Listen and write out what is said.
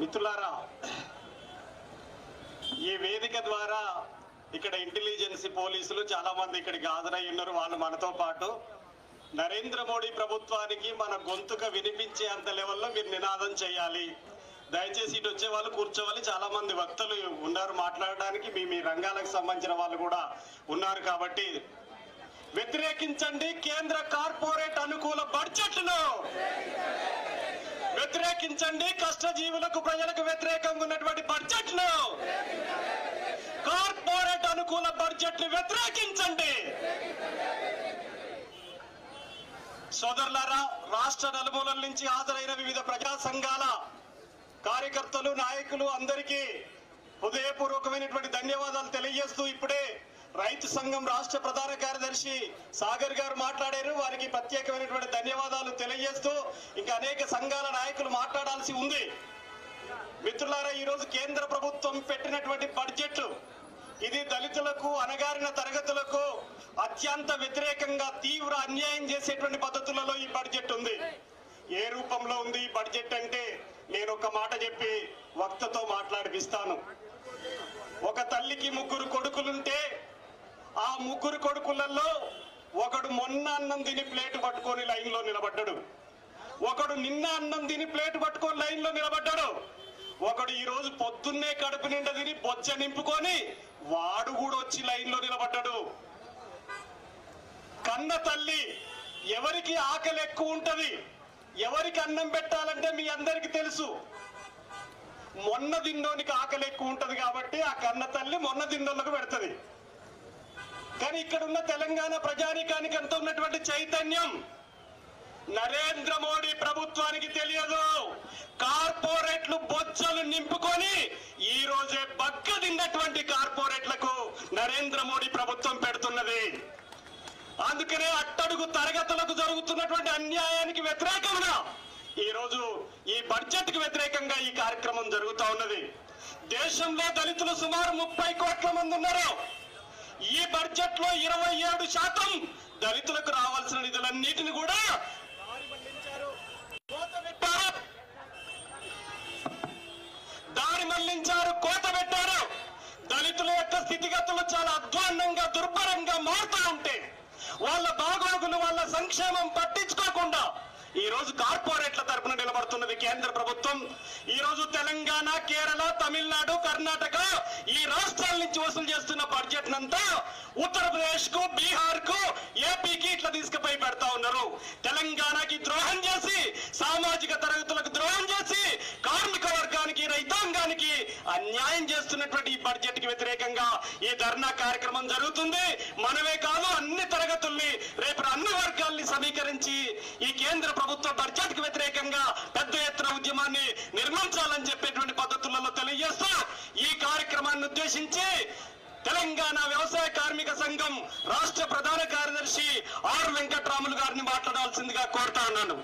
మిత్రులారా, ఈ వేదిక ద్వారా ఇక్కడ ఇంటెలిజెన్స్ పోలీసులు చాలా మంది ఇక్కడికి హాజరై ఉన్నారు. వాళ్ళు మనతో పాటు నరేంద్ర మోడీ ప్రభుత్వానికి మన గొంతుక వినిపించే అంత లెవెల్లో మీరు నినాదం చేయాలి. దయచేసి ఇటు వచ్చే వాళ్ళు కూర్చోవాలి. చాలా మంది వక్తలు ఉన్నారు మాట్లాడడానికి, మీ రంగాలకు సంబంధించిన వాళ్ళు కూడా ఉన్నారు. కాబట్టి వ్యతిరేకించండి కేంద్ర కార్పొరేట్ అనుకూల బడ్జెట్ను, వ్యతిరేకించండి కష్టజీవులకు ప్రజలకు వ్యతిరేకంగా ఉన్నటువంటి బడ్జెట్ను, కార్పొరేట్ అనుకూల బడ్జెట్ ని వ్యతిరేకించండి. సోదరులారా, రాష్ట్ర నలుమూలల నుంచి హాజరైన వివిధ ప్రజా సంఘాల కార్యకర్తలు నాయకులు అందరికీ హృదయపూర్వకమైనటువంటి ధన్యవాదాలు తెలియజేస్తూ, ఇప్పుడే రైతు సంఘం రాష్ట్ర ప్రధాన కార్యదర్శి సాగర్ గారు మాట్లాడారు. వారికి ప్రత్యేకమైనటువంటి ధన్యవాదాలు తెలియజేస్తూ ఇంకా అనేక సంఘాల నాయకులు మాట్లాడాల్సి ఉంది. మిత్రులారా, ఈరోజు కేంద్ర ప్రభుత్వం పెట్టినటువంటి బడ్జెట్ ఇది దళితులకు, అణగారిన తరగతులకు అత్యంత వ్యతిరేకంగా తీవ్ర అన్యాయం చేసేటువంటి పద్ధతులలో ఈ బడ్జెట్ ఉంది. ఏ రూపంలో ఉంది ఈ బడ్జెట్ అంటే నేను ఒక మాట చెప్పి వక్తతో మాట్లాడిపిస్తాను. ఒక తల్లికి 3 కొడుకులుంటే ఆ 3 కొడుకులలో ఒకడు మొన్న అన్నం తిని ప్లేటు పట్టుకొని లైన్లో నిలబడ్డాడు, ఒకడు నిన్న అన్నం తిని ప్లేటు పట్టుకొని లైన్లో నిలబడ్డాడు, ఒకడు ఈ రోజు పొద్దున్నే కడుపు నిండా తిని బొచ్చ నింపుకొని వాడు కూడా వచ్చి లైన్లో నిలబడ్డాడు. కన్న తల్లి ఎవరికి ఆకలి ఎక్కువ ఉంటది, ఎవరికి అన్నం పెట్టాలంటే మీ అందరికి తెలుసు. మొన్న తిన్నోనికి ఆకలి ఎక్కువ ఉంటది కాబట్టి ఆ కన్న తల్లి మొన్న తిన్నోళ్ళకు పెడుతుంది. కానీ ఇక్కడ ఉన్న తెలంగాణ ప్రజానీకానికి ఎంత ఉన్నటువంటి చైతన్యం నరేంద్ర మోడీ ప్రభుత్వానికి తెలియదు. కార్పొరేట్లు బొచ్చలు నింపుకొని ఈ రోజే బక్క తిన్నటువంటి కార్పొరేట్లకు నరేంద్ర మోడీ ప్రభుత్వం పెడుతున్నది. అందుకనే అట్టడుగు తరగతులకు జరుగుతున్నటువంటి అన్యాయానికి వ్యతిరేకంగా ఈ రోజు ఈ బడ్జెట్ కు వ్యతిరేకంగా ఈ కార్యక్రమం జరుగుతూ ఉన్నది. దేశంలో దళితులు సుమారు 30 కోట్ల మంది ఉన్నారు. ఈ బడ్జెట్ లో 27% దళితులకు రావాల్సిన నిధులన్నిటిని కూడా దారి మళ్లించారు, కోత పెట్టారు. దళితుల యొక్క స్థితిగతులు చాలా అధ్వాన్నంగా దుర్భరంగా మారుతూ ఉంటే వాళ్ళ బాగోగులు, వాళ్ళ సంక్షేమం పట్టించుకోకుండా ఈ రోజు కార్పొరేట్ల తరపున నిలబడుతున్నది కేంద్ర ప్రభుత్వం. ఈ రోజు తెలంగాణ, కేరళ, తమిళనాడు, కర్ణాటక ఈ రాష్ట్రాల నుంచి వసూలు చేస్తున్న బడ్జెట్ నంతా ఉత్తరప్రదేశ్ కు, బీహార్ కు, ఏపీకి ఇట్లా తీసుకుపోయి పెడతా ఉన్నారు. తెలంగాణకి ద్రోహం చేసి, సామాజిక తరగతులకు ద్రోహం చేసి, కార్మిక వర్గానికి, రైతాంగానికి అన్యాయం చేస్తున్నటువంటి ఈ బడ్జెట్ కి వ్యతిరేకంగా ఈ ధర్నా కార్యక్రమం జరుగుతుంది. మనమే కాదు, అన్ని తరగతుల్ని, రేపు అన్ని వర్గాల్ని సమీకరించి ఈ కేంద్ర ప్రభుత్వ బడ్జెట్ కు వ్యతిరేకంగా పెద్ద ఎత్తున ఉద్యమాన్ని నిర్మించాలని చెప్పేటువంటి పద్ధతులలో తెలియజేస్తూ ఈ కార్యక్రమాన్ని ఉద్దేశించి తెలంగాణ వ్యవసాయ కార్మిక సంఘం రాష్ట్ర ప్రధాన కార్యదర్శి ఆర్ వెంకట్రాములు గారిని మాట్లాడాల్సిందిగా కోరుతా ఉన్నాను.